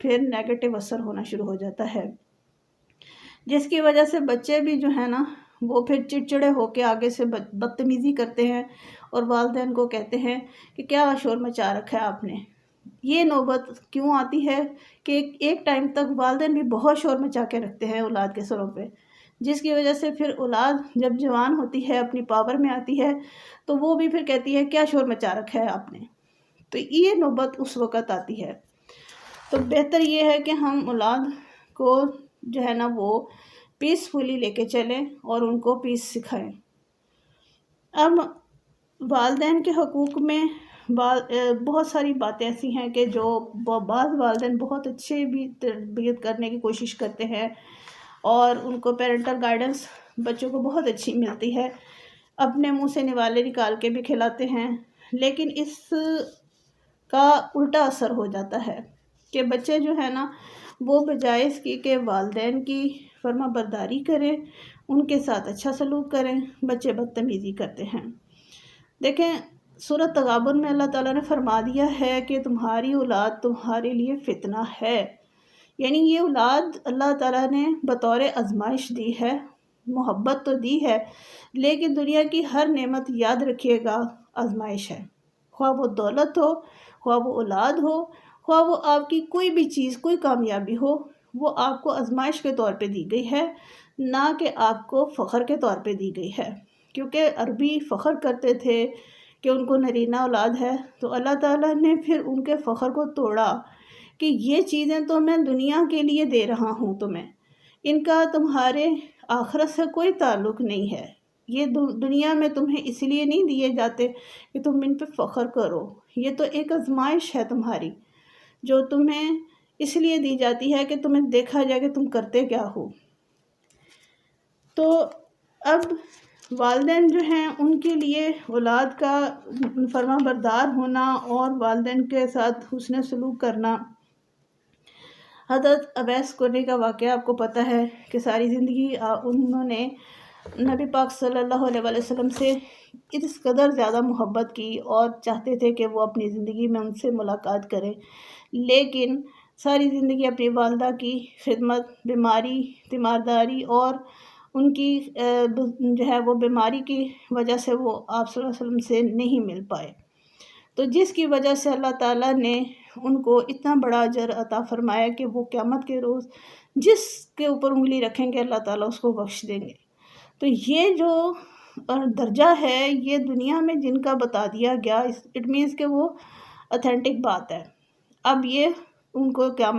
پھر نیگیٹو اثر ہونا شروع ہو جاتا ہے، جس کی وجہ سے بچے بھی جو ہے نا وہ پھر چڑچڑے ہو کے آگے سے بدتمیزی کرتے ہیں اور والدین کو کہتے ہیں کہ کیا شور مچا رکھا ہے آپ نے۔ یہ نوبت کیوں آتی ہے کہ ایک ٹائم تک والدین بھی بہت شور مچا کے رکھتے ہیں اولاد کے سروں پہ، جس کی وجہ سے پھر اولاد جب جوان ہوتی ہے، اپنی پاور میں آتی ہے، تو وہ بھی پھر کہتی ہے کیا شور مچا رکھا ہے آپ نے۔ تو یہ نوبت اس وقت آتی ہے۔ تو بہتر یہ ہے کہ ہم اولاد کو جو ہے نا وہ پیسفلی لے کے چلیں اور ان کو پیس سکھائیں۔ اب والدین کے حقوق میں بہت ساری باتیں ایسی ہیں کہ جو بعض والدین بہت اچھے بھی تربیت کرنے کی کوشش کرتے ہیں اور ان کو پیرنٹل گائیڈنس بچوں کو بہت اچھی ملتی ہے، اپنے منہ سے نوالے نکال کے بھی کھلاتے ہیں، لیکن اس کا الٹا اثر ہو جاتا ہے کہ بچے جو ہے نا وہ بجائے اس کی کہ والدین کی فرما برداری کریں، ان کے ساتھ اچھا سلوک کریں، بچے بدتمیزی کرتے ہیں۔ دیکھیں سورۃ تغابن میں اللہ تعالیٰ نے فرما دیا ہے کہ تمہاری اولاد تمہارے لیے فتنہ ہے، یعنی یہ اولاد اللہ تعالیٰ نے بطور آزمائش دی ہے، محبت تو دی ہے، لیکن دنیا کی ہر نعمت یاد رکھیے گا آزمائش ہے، خواہ وہ دولت ہو، خواہ وہ اولاد ہو، خواہ وہ آپ کی کوئی بھی چیز، کوئی کامیابی ہو، وہ آپ کو آزمائش کے طور پہ دی گئی ہے، نہ کہ آپ کو فخر کے طور پہ دی گئی ہے۔ کیونکہ عربی فخر کرتے تھے کہ ان کو نرینہ اولاد ہے، تو اللہ تعالیٰ نے پھر ان کے فخر کو توڑا کہ یہ چیزیں تو میں دنیا کے لیے دے رہا ہوں تمہیں، ان کا تمہارے آخرت سے کوئی تعلق نہیں ہے، یہ دنیا میں تمہیں اس لیے نہیں دیے جاتے کہ تم ان پہ فخر کرو، یہ تو ایک آزمائش ہے تمہاری جو تمہیں اس لیے دی جاتی ہے کہ تمہیں دیکھا جائے کہ تم کرتے کیا ہو۔ تو اب والدین جو ہیں ان کے لیے اولاد کا فرما بردار ہونا اور والدین کے ساتھ حسن سلوک کرنا، حضرت اویس قرنی کا واقعہ آپ کو پتہ ہے کہ ساری زندگی انہوں نے نبی پاک صلی اللہ علیہ وسلم سے اس قدر زیادہ محبت کی اور چاہتے تھے کہ وہ اپنی زندگی میں ان سے ملاقات کریں، لیکن ساری زندگی اپنی والدہ کی خدمت، بیماری، تیمارداری اور ان کی جو ہے وہ بیماری کی وجہ سے وہ آپ صلی اللہ علیہ وسلم سے نہیں مل پائے، تو جس کی وجہ سے اللہ تعالیٰ نے ان کو اتنا بڑا اجر عطا فرمایا کہ وہ قیامت کے روز جس کے اوپر انگلی رکھیں گے اللہ تعالیٰ اس کو بخش دیں گے۔ تو یہ جو درجہ ہے یہ دنیا میں جن کا بتا دیا گیا، اٹ مینس کہ وہ اتھینٹک بات ہے۔ اب یہ ان کو قیامت